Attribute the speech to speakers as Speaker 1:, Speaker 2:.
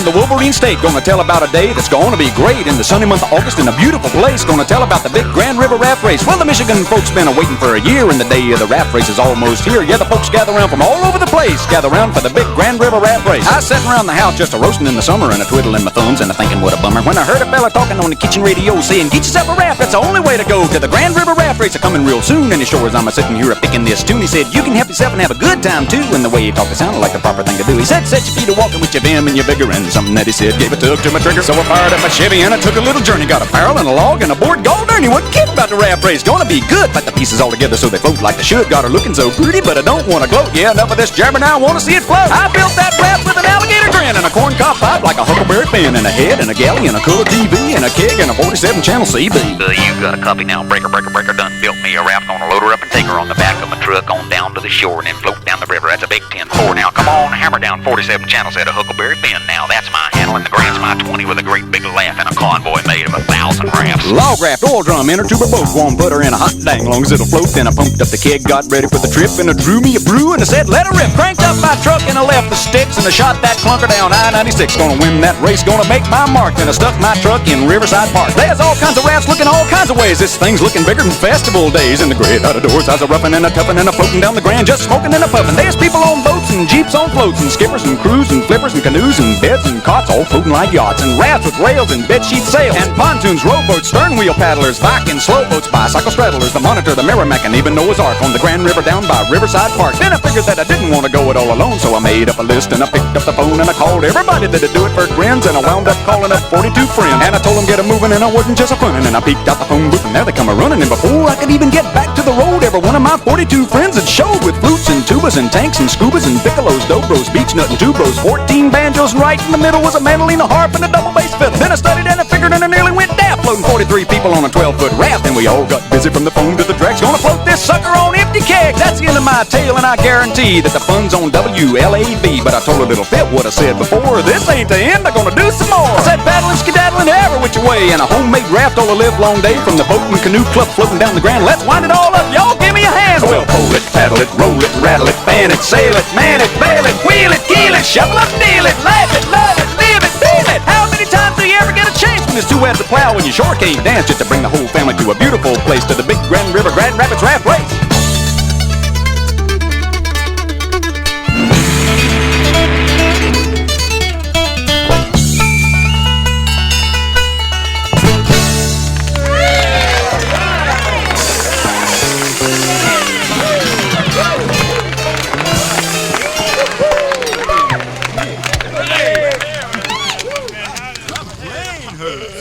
Speaker 1: the Wolverine State. Gonna tell about a day that's gonna be great in the sunny month of August in a beautiful place. Gonna tell about the big Grand River Raft Race. Well, the Michigan folks been waiting for a year, and the day of the raft race is almost here. Yeah, the folks gather around from all over the place, gather around for the big Grand River Raft Race. I was sitting around the house just a-roastin in the summer and a-twiddlin my thumbs and a-thinking what a bummer when I heard a fella talking on the kitchen radio saying, get yourself a raft, that's the only way to go to the Grand River Raft Race. A-coming real soon, and as sure as I'm a-sitting here a-picking this tune, he said, you can help yourself and have a good time too. And the way he talked, it sounded like the proper thing to do. He said, set your feet a-walking with your vim and your vigor, and something that he said gave a tug to my trigger. So I fired up my Chevy and I took a little journey, got a barrel and a log and a board. Gone darn, he wasn't kidding about the raft race. Gonna be good, put the pieces all together so they float like they should. Got her looking so pretty, but I don't want to gloat. Yeah, enough of this jabber now, I want to see it float. I built that raft with an alligator grin and a corn cob pipe like a huckleberry fin, and a head and a galley and a color TV and a keg and a 47 channel CB.
Speaker 2: You got a copy now. Breaker done built me a raft. Gonna load her up and take her on the back of my truck on down to the shore and then float down the river. That's a big 10-4. Now come on, hammer down 47 channels at a huckleberry fin. Now that's my handle and the grand's my 20 with a great big laugh and a convoy made of 1,000 rafts.
Speaker 1: Log raft, oil drum, inner tube or boat. Won't put her in a hot dang long as it'll float. Then I pumped up the keg, got ready for the trip, and I drew me a brew and I said, let her rip. Cranked up my truck and I left the sticks and I shot that clunker down I-96. Gonna win that race, gonna make my mark. Then I stuck my truck in Riverside Park. There's all kinds of rafts looking all kinds of ways. This thing's looking bigger than festival days. In the great out of doors, I was a-roughing and a-toughing and a-floating down the Grand, just smoking and a-puffing. There's people on boats and jeeps on floats and skippers and crews and flippers and canoes and beds and cots all floating like yachts, and rafts with rails and bedsheet sails and pontoons, rowboats, stern wheel paddlers, Vikings, slow boats, bicycle straddlers, the Monitor, the Merrimack, and even Noah's Ark on the Grand River down by Riverside Park. Then I figured that I didn't want to go it all alone, so I made up a list and I picked up the phone and I called everybody that'd do it for grins, and I wound up calling up 42 friends, and I told them get 'em moving, and I wasn't just a-funnin', and I peeked out the phone booth and there they come a-running, and before I could even get back to the road, every one of my 42 friends had showed with flutes and tubas and tanks and scubas and piccolos, dobros, beach nut and tubros, 14 banjos, and right in the middle was a mandolin, a harp, and a double bass fiddle. Then I studied and I figured and I nearly went daft, floating 43 people on a 12-foot raft, and we all got busy from the phone to the tracks. Gonna float this sucker on empty kegs. That's the end of my tale, and I guarantee that the fun's on WLAV. But I told a little fit what I said before. This ain't the end, I'm gonna do some more. I said paddling, skedaddling every which way, and a homemade raft all the live long day from the boat and canoe club floating down the Grand. Let's wind it all up, y'all give me a hand. Well, pull it, paddle it, roll it, rattle it, fan it, sail it, man it, bail it, wheel it, keel it, shovel it, deal it, laugh it, love it, live it, feel it. How many times do you ever get a chance when it's too wet to plow and you sure can't dance, just to bring the whole family to a beautiful place, to the big Grand River Grand Rapids Raft Race?
Speaker 3: Her.